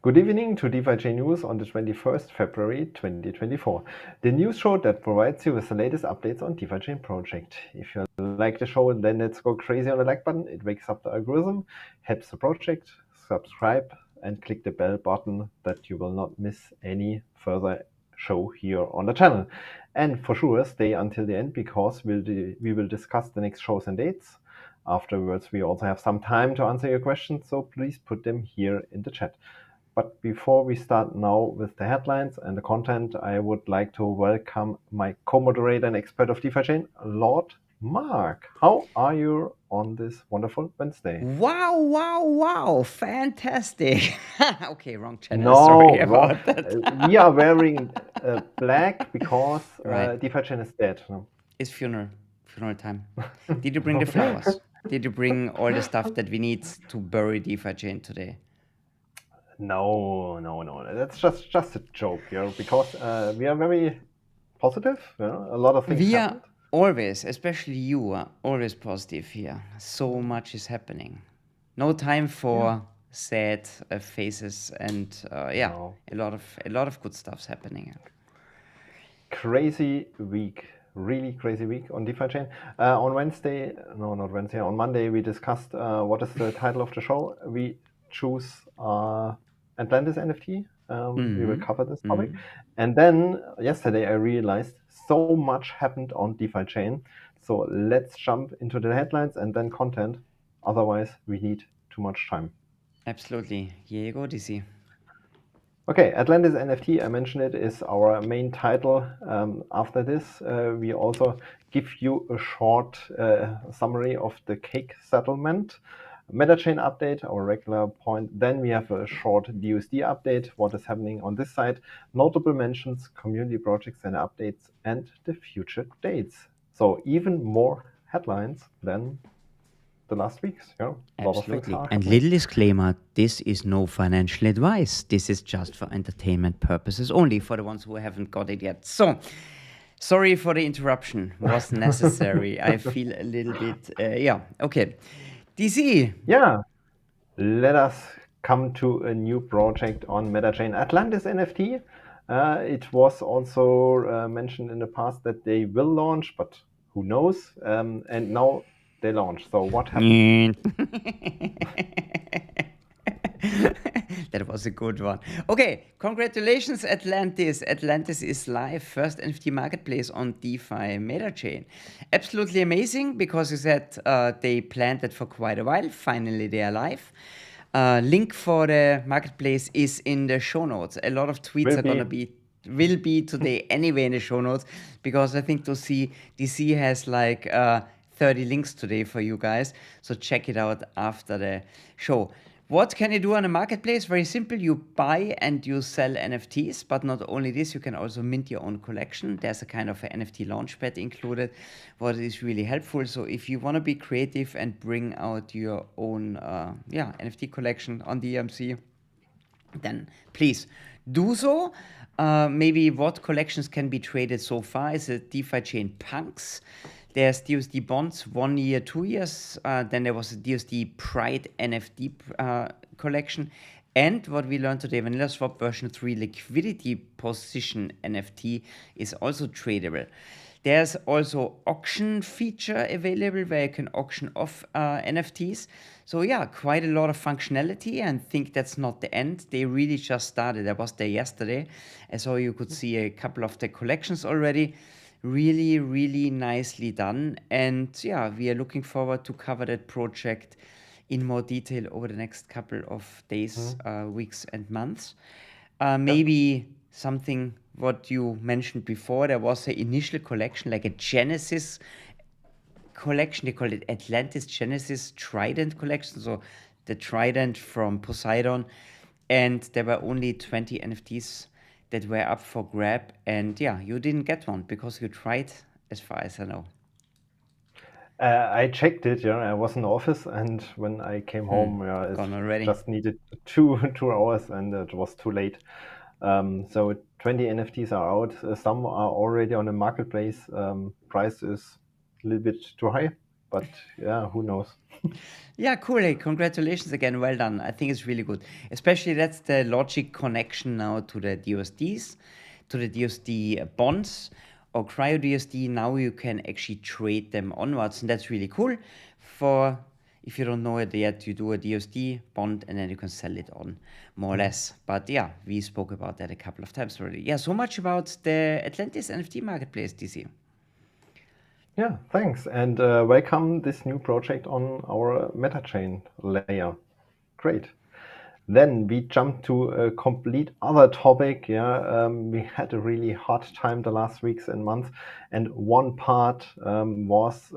Good evening to DeFiChain News on the 21st February 2024. The news show that provides you with the latest updates on DeFiChain project. If you like the show, then let's go crazy on the like button. It wakes up the algorithm, helps the project, subscribe, and click the bell button that you will not miss any further show here on the channel. And for sure, stay until the end because we will discuss the next shows and dates. Afterwards, we also have some time to answer your questions, so please put them here in the chat. But before we start now with the headlines and the content, I would like to welcome my co-moderator and expert of DeFiChain, Lord Mark. How are you on this wonderful Wednesday? Wow. Fantastic. Okay, wrong channel. No, Sorry wrong. about that. We are wearing black because Right. DeFiChain is dead. No? It's funeral time. Did you bring the flowers? Did you bring all the stuff that we need to bury DeFiChain today? No. That's just a joke, because we are very positive. A lot of things We happened. are always, especially you, are always positive here. So much is happening. No time for sad faces and No. a lot of good stuff's happening. Crazy week, really crazy week on DeFiChain. On Monday we discussed what is the title of the show. We choose Atlantis NFT. We will cover this topic. And then yesterday I realized so much happened on DeFiChain. So let's jump into the headlines and then content. Otherwise we need too much time. Absolutely. Here you go, DC. Okay, Atlantis NFT, I mentioned it, is our main title. After this, we also give you a short summary of the cake settlement, MetaChain update, our regular point. Then we have a short DUSD update, what is happening on this side, notable mentions, community projects and updates, and the future dates. So even more headlines than the last weeks. Absolutely. And little disclaimer, this is no financial advice. This is just for entertainment purposes only for the ones who haven't got it yet. So, sorry for the interruption. Was necessary. I feel a little bit, okay. DC. Yeah. Let us come to a new project on MetaChain, Atlantis NFT. It was also mentioned in the past that they will launch, but who knows? And now they launch. So what happened? That was a good one. Okay, congratulations, Atlantis. Atlantis is live, first NFT marketplace on DeFi MetaChain. Absolutely amazing because you said they planned that for quite a while. Finally, they are live. Link for the marketplace is in the show notes. A lot of tweets will be today anyway in the show notes because I think DC has like 30 links today for you guys. So check it out after the show. What can you do on a marketplace? Very simple. You buy and you sell NFTs, but not only this, you can also mint your own collection. There's a kind of an NFT launchpad included, what is really helpful. So if you want to be creative and bring out your own NFT collection on the EMC, then please do so. Maybe what collections can be traded so far is a DeFiChain Punks. There's DUSD Bonds, 1 year, 2 years. Then there was a DUSD Pride NFT collection. And what we learned today, Vanilla Swap version 3 liquidity position NFT is also tradable. There's also auction feature available where you can auction off NFTs. So yeah, quite a lot of functionality, and think that's not the end. They really just started. I was there yesterday, so you could see a couple of the collections already. Really, really nicely done. And yeah, we are looking forward to cover that project in more detail over the next couple of days, weeks, and months. Maybe something what you mentioned before, there was an initial collection, like a Genesis collection. They called it Atlantis Genesis Trident collection. So the trident from Poseidon. And there were only 20 NFTs that were up for grab, and yeah, you didn't get one because you tried, as far as I know. I checked it. I was in the office, and when I came home, it just needed two hours, and it was too late. So 20 NFTs are out. Some are already on the marketplace. Price is a little bit too high. but yeah, who knows? Yeah, cool. Hey, congratulations again. Well done. I think it's really good. Especially that's the logic connection now to the DUSDs, to the DUSD bonds or cryo DUSD. Now you can actually trade them onwards, and that's really cool. For if you don't know it yet, you do a DUSD bond and then you can sell it on more or less. But yeah, we spoke about that a couple of times already. Yeah, so much about the Atlantis NFT marketplace, DC. Yeah, thanks, and welcome this new project on our MetaChain layer. Great. Then we jump to a complete other topic. We had a really hot time the last weeks and months, and one part was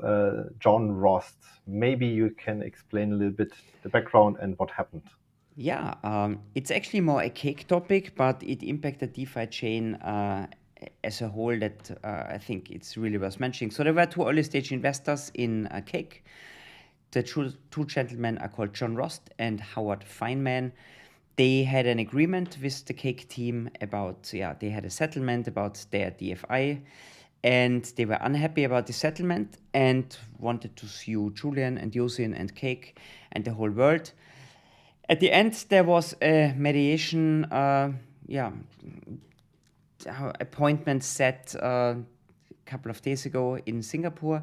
John Rost. Maybe you can explain a little bit the background and what happened. Yeah, it's actually more a cake topic, but it impacted DeFiChain as a whole that I think it's really worth mentioning. So there were two early stage investors in Cake. The two gentlemen are called John Rost and Howard Feynman. They had an agreement with the Cake team about, they had a settlement about their DFI, and they were unhappy about the settlement and wanted to sue Julian and Yosin and Cake and the whole world. At the end, there was a mediation, appointment set a couple of days ago in Singapore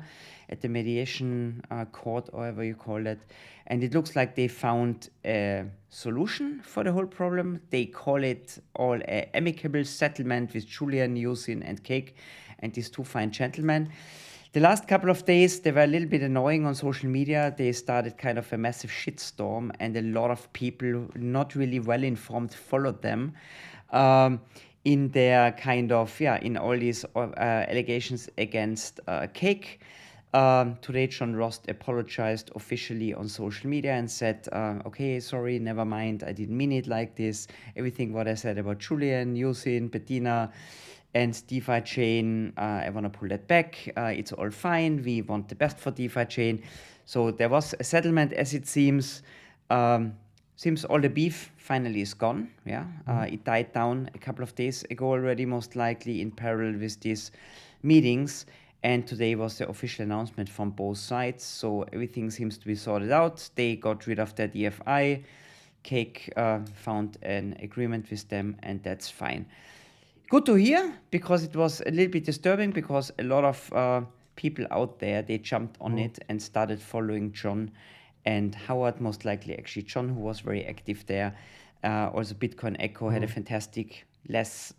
at the mediation court, or however you call it. And it looks like they found a solution for the whole problem. They call it all an amicable settlement with Julian, Yosin, and Cake, and these two fine gentlemen. The last couple of days, they were a little bit annoying on social media. They started kind of a massive shitstorm, and a lot of people, not really well informed, followed them in their kind of, in all these allegations against Cake. Today, John Rost apologized officially on social media and said, okay, sorry, never mind, I didn't mean it like this. Everything what I said about Julian, Yosin, Bettina, and DeFiChain, I want to pull that back. It's all fine. We want the best for DeFiChain. So there was a settlement, as it seems. Seems all the beef finally is gone. It died down a couple of days ago already, most likely in parallel with these meetings. And today was the official announcement from both sides. So everything seems to be sorted out. They got rid of their DFI. Cake found an agreement with them, and that's fine. Good to hear, because it was a little bit disturbing, because a lot of people out there, they jumped on it and started following John and Howard, most likely actually John, who was very active there. Also Bitcoin Echo had a fantastic, less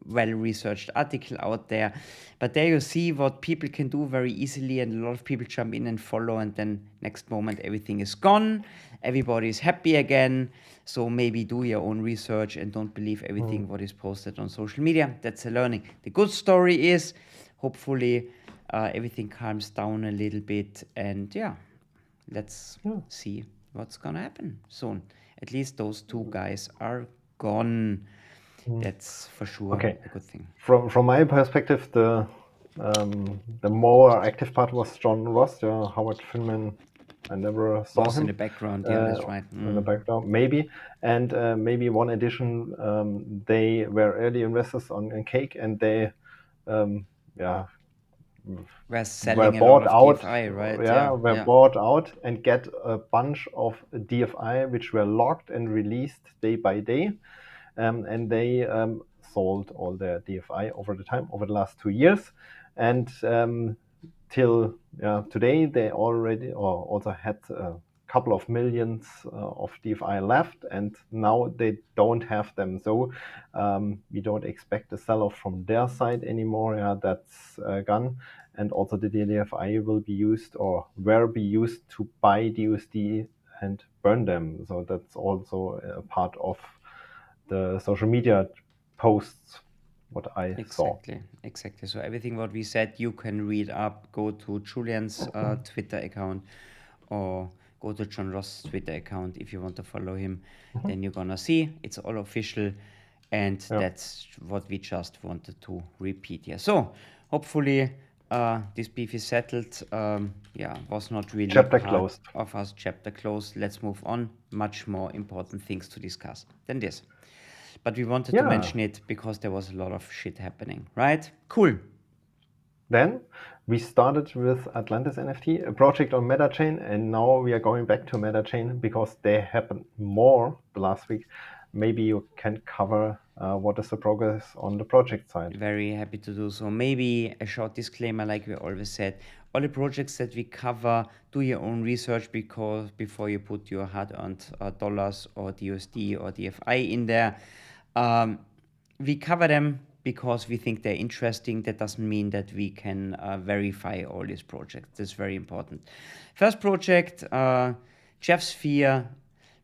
well-researched article out there. But there you see what people can do very easily, and a lot of people jump in and follow, and then next moment everything is gone. Everybody is happy again. So maybe do your own research and don't believe everything what is posted on social media. That's a learning. The good story is, hopefully, everything calms down a little bit, and let's see what's gonna happen soon. At least those two guys are gone. That's for sure a good thing. From my perspective, the more active part was John Rost. Howard Finman, I never saw Was him. in the background, that's right. In the background, maybe. And maybe one addition, they were early investors on Cake, and they We're selling were a lot bought of out, DFI, right? were bought out and get a bunch of DFI which were locked and released day by day, and they sold all their DFI over the last 2 years, and till today they already also had a couple of millions of DFI left, and now they don't have them. So we don't expect a sell-off from their side anymore. That's gone. And also the DFI will be used to buy DUSD and burn them. So that's also a part of the social media posts what I saw. Exactly. So everything what we said, you can read up. Go to Julian's Twitter account, or go to John Ross' Twitter account if you want to follow him. Then you're gonna see it's all official, and that's what we just wanted to repeat here. So hopefully this beef is settled. Was not really chapter part closed of us. Chapter closed. Let's move on. Much more important things to discuss than this. But we wanted to mention it because there was a lot of shit happening, right? Cool. Then we started with Atlantis NFT, a project on MetaChain, and now we are going back to MetaChain because there happened more last week. Maybe you can cover what is the progress on the project side. Very happy to do so. Maybe a short disclaimer, like we always said, all the projects that we cover, do your own research because before you put your hard-earned dollars or DUSD or DFI in there. We cover them because we think they're interesting. That doesn't mean that we can verify all these projects. That's very important. First project, Jeff Sphere.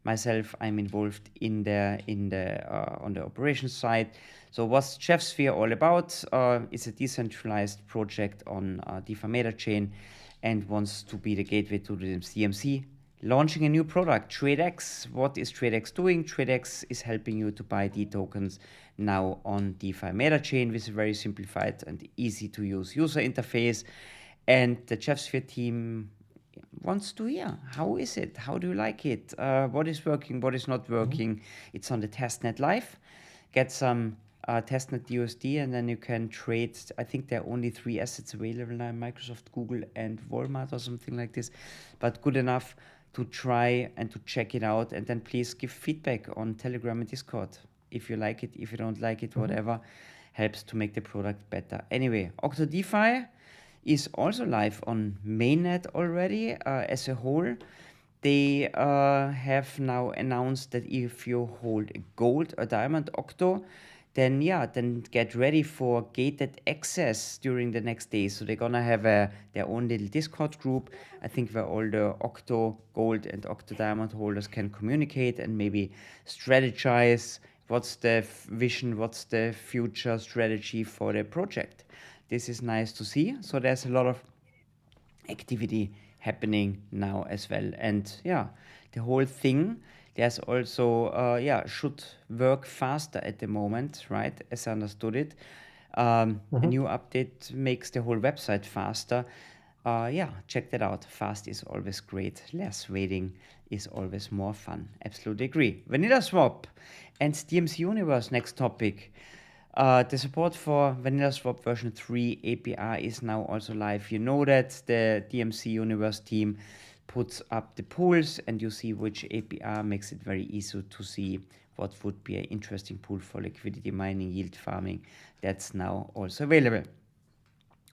Myself, I'm involved on the operations side. So what's Jeff Sphere all about? It's a decentralized project on DeFi MetaChain and wants to be the gateway to the CMC. Launching a new product, TradeX. What is TradeX doing? TradeX is helping you to buy D tokens now on DeFi MetaChain with a very simplified and easy to use user interface. And the Jeff Sphere team wants to hear, how is it? How do you like it? What is working? What is not working? It's on the testnet live. Get some testnet USD and then you can trade. I think there are only 3 assets available now, Microsoft, Google and Walmart or something like this, but good enough to try and to check it out. And then please give feedback on Telegram and Discord. If you like it, if you don't like it, whatever helps to make the product better. Anyway, Octo DeFi is also live on mainnet already as a whole. They have now announced that if you hold a gold or diamond Octo, then get ready for gated access during the next days. So they're gonna have their own little Discord group, I think, where all the Octo Gold and Octo Diamond holders can communicate and maybe strategize what's the vision, what's the future strategy for the project. This is nice to see. So there's a lot of activity happening now as well. And the whole thing, there's also, should work faster at the moment, right? As I understood it. A new update makes the whole website faster. Check that out. Fast is always great. Less waiting is always more fun. Absolutely agree. Vanilla Swap and DMC Universe, next topic. The support for Vanilla Swap version 3 API is now also live. You know that the DMC Universe team puts up the pools and you see which API, makes it very easy to see what would be an interesting pool for liquidity mining, yield farming. That's now also available.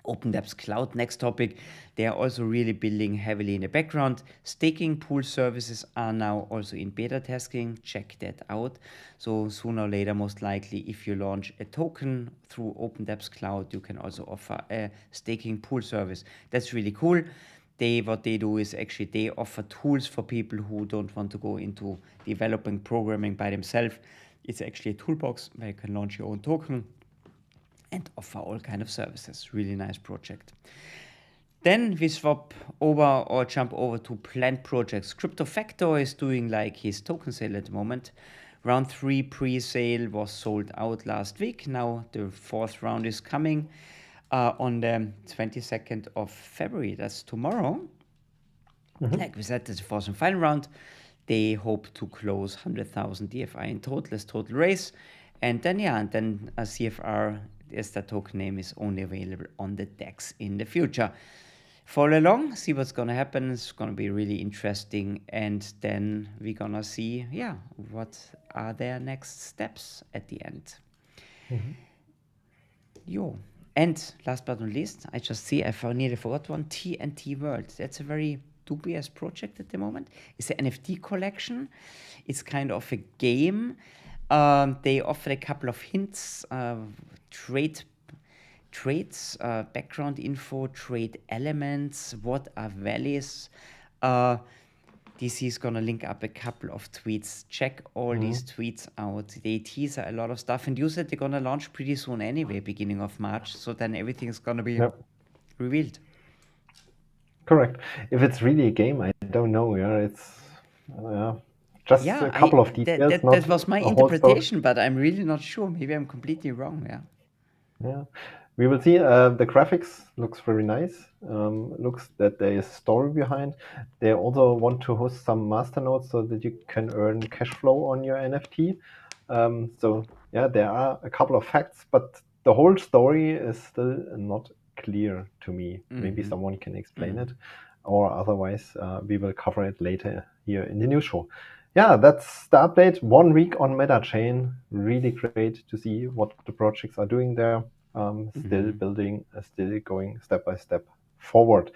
OpenDApp's Cloud, next topic. They are also really building heavily in the background. Staking pool services are now also in beta testing. Check that out. So sooner or later, most likely, if you launch a token through OpenDApp's Cloud, you can also offer a staking pool service. That's really cool. What they do is actually they offer tools for people who don't want to go into developing programming by themselves. It's actually a toolbox where you can launch your own token and offer all kind of services. Really nice project. Then we swap over or jump over to planned projects. Crypto Factor is doing like his token sale at the moment. Round 3 pre-sale was sold out last week. Now the 4th round is coming on the 22nd of February. That's tomorrow. Like we said, that's the 4th and final round. They hope to close 100,000 DFI in total as total raise. And then a CFR, as the token name, is only available on the DEX in the future. Follow along, see what's going to happen. It's going to be really interesting. And then we're going to see, what are their next steps at the end. And last but not least, I just see I nearly forgot one, TNT World. That's a very dubious project at the moment. It's an NFT collection. It's kind of a game. They offer a couple of hints, trades, background info, trade elements, what are values. DC is going to link up a couple of tweets. Check all these tweets out. They teaser a lot of stuff. And you said they're going to launch pretty soon anyway, beginning of March. So then everything is going to be revealed. Correct. If it's really a game, I don't know. It's just a couple of details. That was my interpretation, but I'm really not sure. Maybe I'm completely wrong. Yeah. We will see. The graphics looks very nice. Looks that there is a story behind. They also want to host some masternodes so that you can earn cash flow on your NFT. There are a couple of facts, but the whole story is still not clear to me. Maybe Mhm. someone can explain Mhm. it, or otherwise we will cover it later here in the news show. Yeah, that's the update. 1 week on MetaChain. Really great to see what the projects are doing there. Still building, still going step by step forward.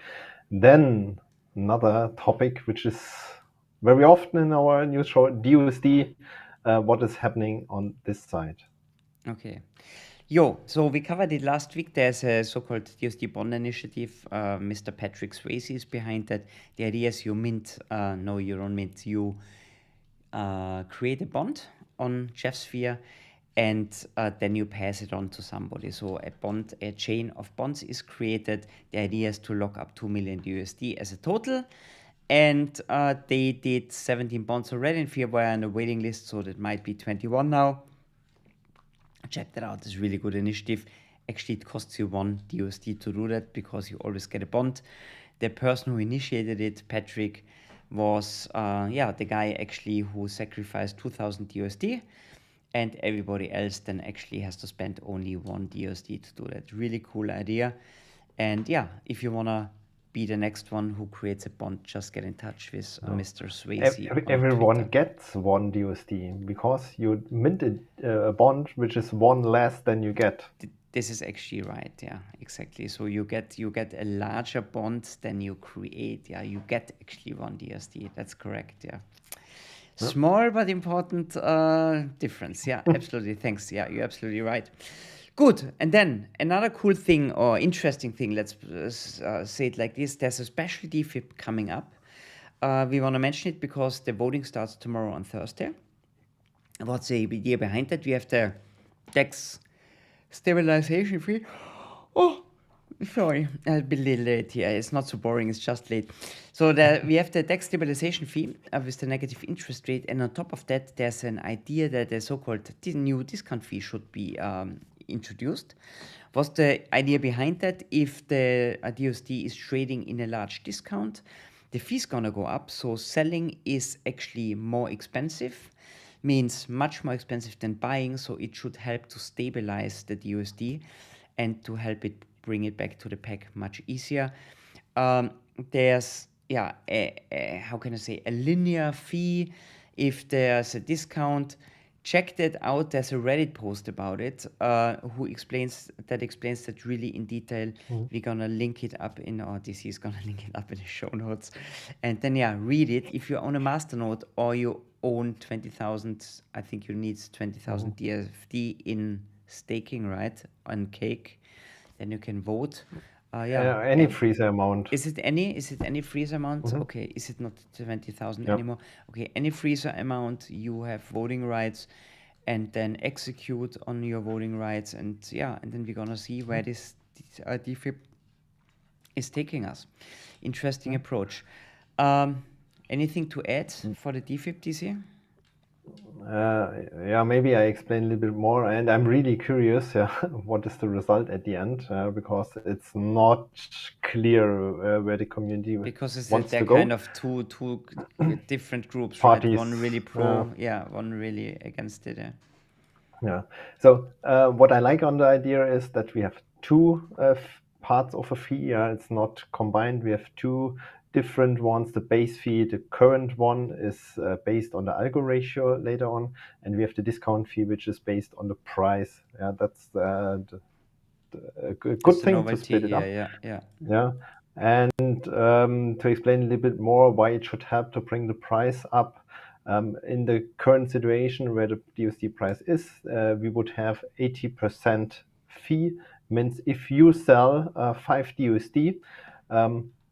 Then another topic which is very often in our news show, DUSD. What is happening on this side? Okay. So we covered it last week. There's a so-called DSD bond initiative. Mr. Patrick Swayze is behind that. The idea is you mint, no, you don't mint. You create a bond on Jeffsphere, and then you pass it on to somebody. So a chain of bonds is created. The idea is to lock up 2 million USD as a total. And they did 17 bonds already, and we were on a waiting list, so that might be 21 now. Check that out. It's a really good initiative. Actually, it costs you 1 DUSD to do that because you always get a bond. The person who initiated it, Patrick, was the guy actually who sacrificed 2,000 DUSD, and everybody else then actually has to spend only 1 DUSD to do that. Really cool idea. And yeah, if you wanna be the next one who creates a bond, just get in touch with Mr. Swayze on Everyone Twitter. gets 1 DUSD because you minted a bond which is 1 less than you get. This is actually right. Yeah, exactly. So you get a larger bond than you create. Yeah, you get actually 1 DSD. That's correct. Yeah. Small but important difference. Yeah, absolutely. Thanks. Yeah, you're absolutely right. Good. And then another cool thing or interesting thing, let's say it like this, there's a special DFIP coming up. We want to mention it because the voting starts tomorrow on Thursday. What's the idea behind that? We have the DEX stabilization fee. Oh, sorry, I'll be a little late here. It's not so boring, it's just late. So we have the DEX stabilization fee with the negative interest rate, and on top of that, there's an idea that a so-called new discount fee should be introduced. What's the idea behind that? If the DUSD is trading in a large discount, the fee's gonna go up, so selling is actually more expensive, means much more expensive than buying, so it should help to stabilize the DUSD and to help it bring it back to the peg much easier. There's how can I say, a linear fee if there's a discount. Check that out. There's a Reddit post about it who explains that really in detail. We're gonna link it up in, or DC is gonna link it up in the show notes, and then read it. If you own a masternode or you own 20,000, I think you need 20,000 DFD in staking, right, on Cake, then you can vote. Any freezer amount. Is it any freezer amount? Okay, is it not 20,000 anymore? Okay, any freezer amount, you have voting rights, and then execute on your voting rights, and then we're gonna see where this DFIP is taking us. Interesting approach. Anything to add for the DFIP, DC? Maybe I explain a little bit more, and I'm really curious what is the result at the end, because it's not clear where the community Because wants they're to go. kind of two different groups, Parties, right? One really pro, one really against it. Yeah. So what I like on the idea is that we have two parts of a fee. It's not combined. We have two different ones. The base fee, the current one, is based on the algo ratio later on, and we have the discount fee, which is based on the price. That's a good thing to split it up. Yeah. And to explain a little bit more why it should help to bring the price up. In the current situation where the DUSD price is, we would have 80% fee. Means if you sell 5 DUSD,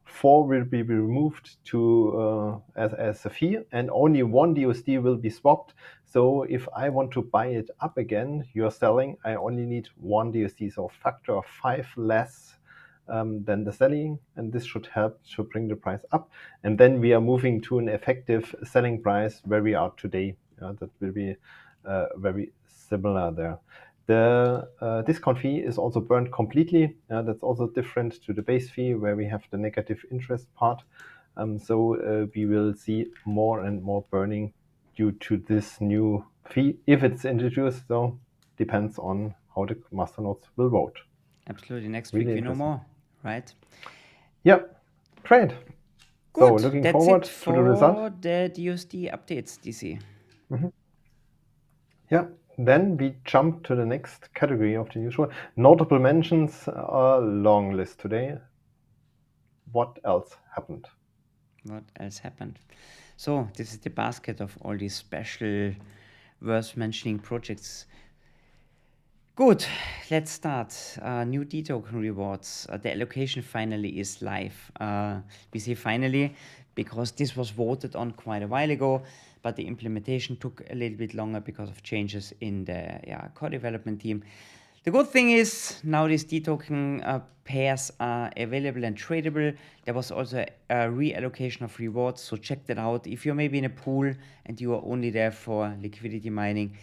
4 will be removed to as a fee, and only 1 DUSD will be swapped. So if I want to buy it up again, you're selling, I only need 1 DUSD, so a factor of 5 less than the selling, and this should help to bring the price up. And then we are moving to an effective selling price where we are today. That will be very similar there. The discount fee is also burned completely. That's also different to the base fee where we have the negative interest part. So we will see more and more burning due to this new fee if it's introduced. So depends on how the masternodes will vote. Absolutely. Next Really week we know interesting. more, right? Yeah, great. So Good. looking That's forward it to the result. for the DUSD updates, DC. Yeah. Then we jump to the next category of the news show. Notable mentions, a long list today. What else happened? What else happened? So this is the basket of all these special worth mentioning projects. Good, let's start. New D-token rewards. The allocation finally is live. We say finally because this was voted on quite a while ago, but the implementation took a little bit longer because of changes in the core development team. The good thing is now these D-token pairs are available and tradable. There was also a reallocation of rewards, so check that out. If you're maybe in a pool and you are only there for liquidity mining,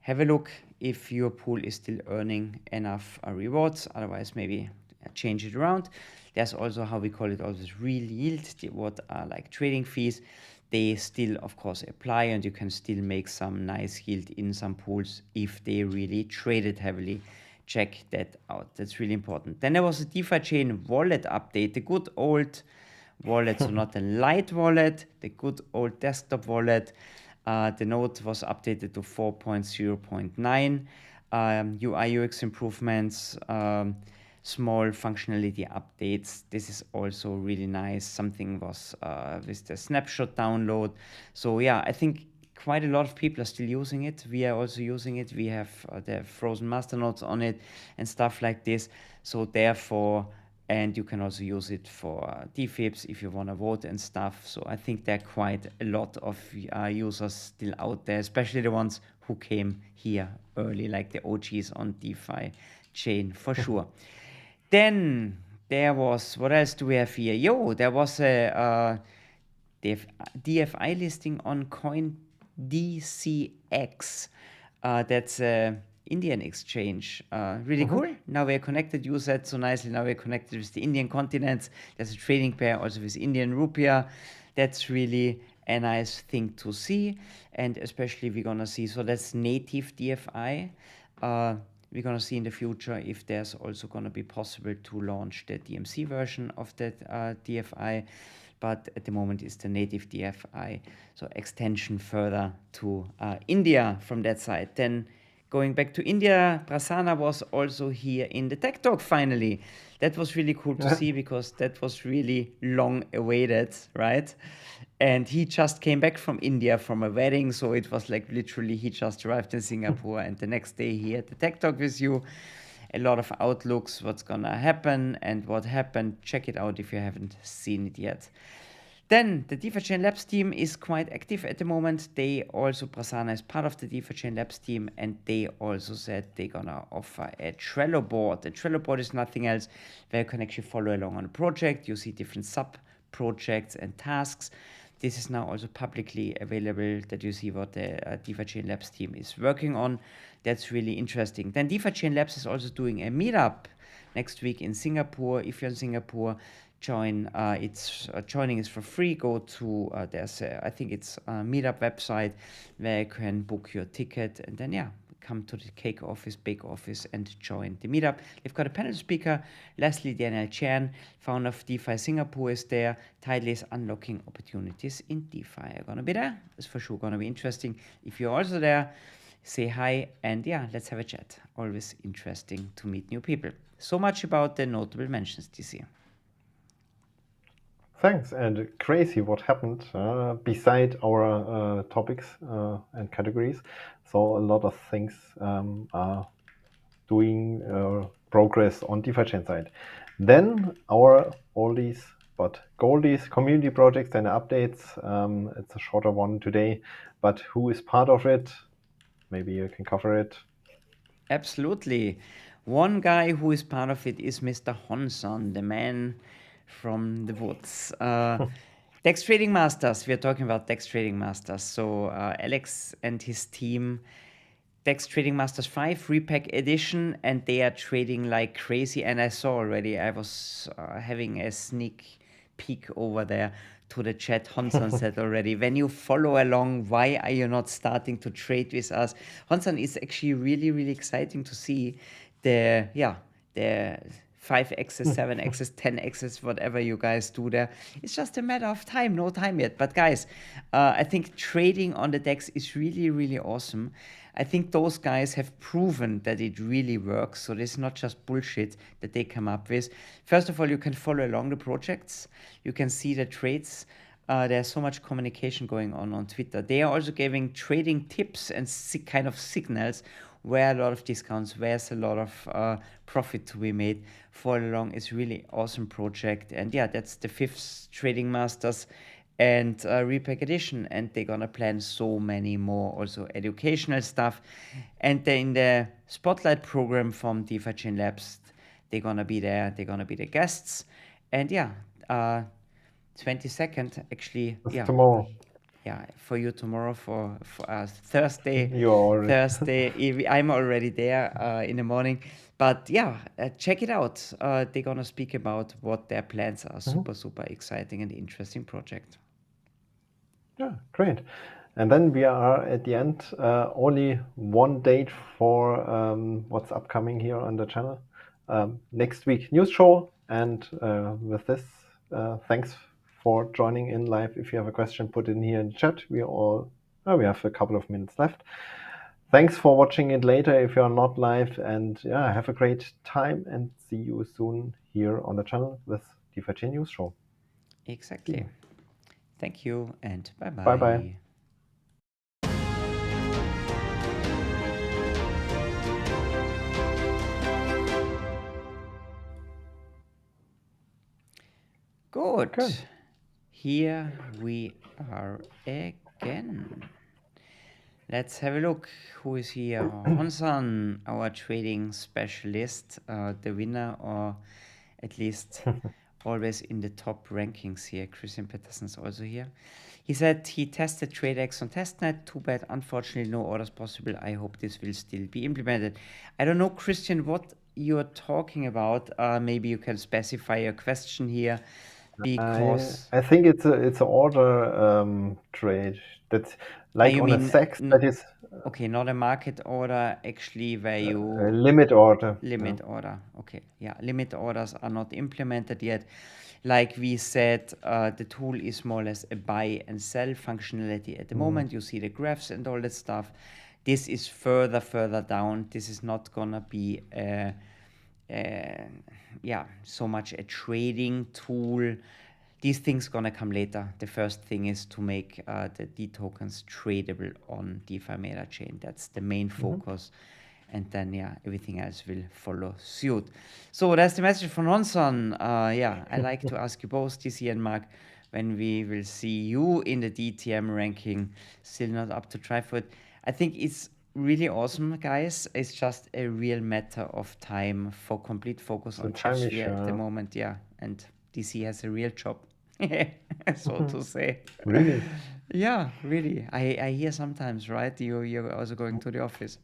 have a look if your pool is still earning enough rewards. Otherwise, maybe change it around. There's also how we call it always real yield, what are like trading fees. They still, of course, apply, and you can still make some nice yield in some pools if they really traded heavily. Check that out. That's really important. Then there was a DeFiChain wallet update, the good old wallet, so not a light wallet, the good old desktop wallet. The node was updated to 4.0.9. UI UX improvements, small functionality updates. This is also really nice. Something was with the snapshot download. So yeah, I think quite a lot of people are still using it. We are also using it. We have the frozen masternodes on it and stuff like this. So therefore, and you can also use it for DFIPs if you want to vote and stuff. So I think there are quite a lot of users still out there, especially the ones who came here early, like the OGs on DeFiChain for sure. Then there was, what else do we have here? There was a DFI listing on CoinDCX. That's a Indian exchange. Really cool. Now we're connected. You said so nicely. Now we're connected with the Indian continent. There's a trading pair also with Indian rupiah. That's really a nice thing to see. And especially we're going to see, so that's native DFI. We're going to see in the future if there's also going to be possible to launch the DMC version of that DFI. But at the moment it's the native DFI. So extension further to India from that side. Then going back to India, Prasanna was also here in the Tech Talk finally. That was really cool to see because that was really long awaited, right? And he just came back from India from a wedding. So it was like literally he just arrived in Singapore and the next day he had the Tech Talk with you. A lot of outlooks, what's gonna happen and what happened. Check it out if you haven't seen it yet. Then the DeFiChain Labs team is quite active at the moment. They also, Prasanna is part of the DeFiChain Labs team, and they also said they're gonna offer a Trello board. A Trello board is nothing else where you can actually follow along on a project. You see different sub projects and tasks. This is now also publicly available that you see what the DeFiChain Labs team is working on. That's really interesting. Then DeFiChain Labs is also doing a meetup next week in Singapore. If you're in Singapore, join. Joining is for free. Go to there's I think it's a meetup website where you can book your ticket and then come to the Cake Office, Bake Office, and join the meetup. They've got a panel speaker, Leslie Daniel Chan, founder of DeFi Singapore, is there. Title is Unlocking Opportunities in DeFi. Are gonna be there. It's for sure gonna be interesting. If you're also there, say hi and let's have a chat. Always interesting to meet new people. So much about the notable mentions this year. Thanks, and crazy what happened beside our topics and categories. So a lot of things are doing progress on DeFiChain side. Then our oldies but goldies community projects and updates. It's a shorter one today, but who is part of it? Maybe you can cover it. Absolutely. One guy who is part of it is Mr. Honson, the man from the woods. Dex Trading Masters, we are talking about Dex Trading Masters. So Alex and his team, Dex Trading Masters 5 Repack Edition, and they are trading like crazy. And I saw already, I was having a sneak peek over there to the chat. Honson said already, when you follow along, why are you not starting to trade with us? Honson is actually really, really exciting to see the the 5x's, 7x's, 10x's, whatever you guys do there. It's just a matter of time, no time yet. But guys, I think trading on the DEX is really, really awesome. I think those guys have proven that it really works. So this is not just bullshit that they come up with. First of all, you can follow along the projects. You can see the trades. There's so much communication going on Twitter. They are also giving trading tips and kind of signals where a lot of discounts, where's a lot of profit to be made. Follow along is really awesome project. And yeah, that's the 5th Trading Masters and Repack Edition. And they're going to plan so many more also educational stuff. And then in the Spotlight program from DeFiChain Labs, they're going to be there. They're going to be the guests. And yeah, 22nd, actually. That's yeah. tomorrow. Yeah, for you tomorrow, for Thursday. You're already. Thursday, I'm already there in the morning. But yeah, check it out. They're going to speak about what their plans are. Super, super exciting and interesting project. Yeah, great. And then we are at the end. Only one date for what's upcoming here on the channel. Next week, news show. And with this, thanks for joining in live. If you have a question, put in here in the chat. We have a couple of minutes left. Thanks for watching it later if you're not live. And yeah, have a great time and see you soon here on the channel with DeFiChain News Show. Exactly. Thank you and bye-bye. Bye-bye. Good. Here we are again. Let's have a look who is here. Honsan, our trading specialist, the winner, or at least always in the top rankings here. Christian Peterson's also here. He said he tested TradeX on testnet. Too bad, unfortunately, no orders possible. I hope this will still be implemented. I don't know, Christian, what you're talking about. Maybe you can specify your question here. Because I think it's an order trade. That's like on a SEX. That is okay, not a market order, actually, where you a limit order. Limit order. Okay, yeah, limit orders are not implemented yet. Like we said, the tool is more or less a buy and sell functionality at the moment. You see the graphs and all that stuff. This is further down. This is not gonna be so much a trading tool. These things gonna come later. The first thing is to make the D tokens tradable on DeFi MetaChain. That's the main focus. And then, everything else will follow suit. So that's the message from Honson. I like to ask you both, DC and Mark, when we will see you in the DTM ranking. Still not up to try for it. I think it's really awesome, guys. It's just a real matter of time for complete focus on Cheshire at the moment. Yeah, and DC has a real job, so to say. Really? Yeah, really. I hear sometimes, right? You're also going to the office.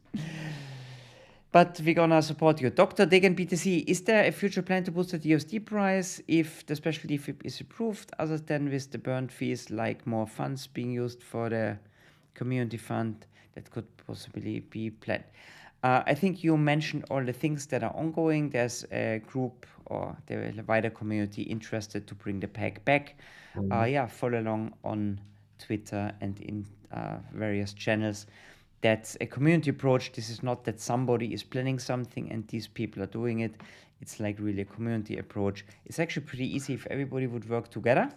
But we're gonna support you. Dr. Degen BTC, is there a future plan to boost the USD price if the special DFIP is approved, other than with the burned fees, like more funds being used for the community fund that could possibly be planned? I think you mentioned all the things that are ongoing. There's a group or the wider community interested to bring the peg back. Follow along on Twitter and in various channels. That's a community approach. This is not that somebody is planning something and these people are doing it. It's like really a community approach. It's actually pretty easy if everybody would work together.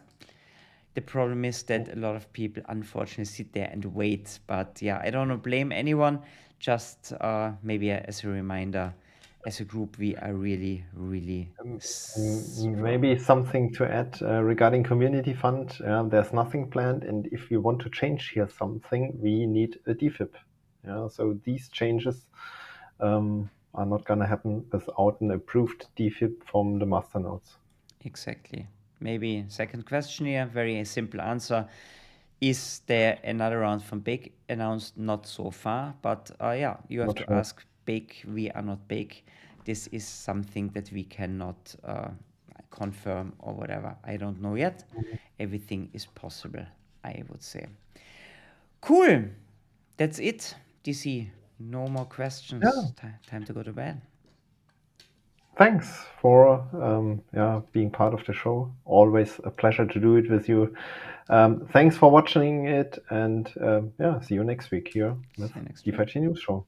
The problem is that a lot of people unfortunately sit there and wait. But I don't want to blame anyone. Just maybe as a reminder, as a group, we are really, really maybe something to add regarding community fund. There's nothing planned, and if we want to change here something, we need a DFIP. So these changes are not going to happen without an approved DFIP from the masternodes. Exactly. Maybe second question here, very simple answer. Is there another round from Bake announced? Not so far, but you have to ask Bake. We are not Bake. This is something that we cannot confirm or whatever. I don't know yet. Everything is possible, I would say. Cool. That's it. DC, no more questions. Time to go to bed. Thanks for being part of the show. Always a pleasure to do it with you. Thanks for watching it, and see you next week here with See you next week. DeFiChain News Show.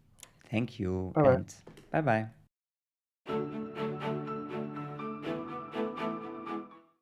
Thank you, Bye bye. and bye bye.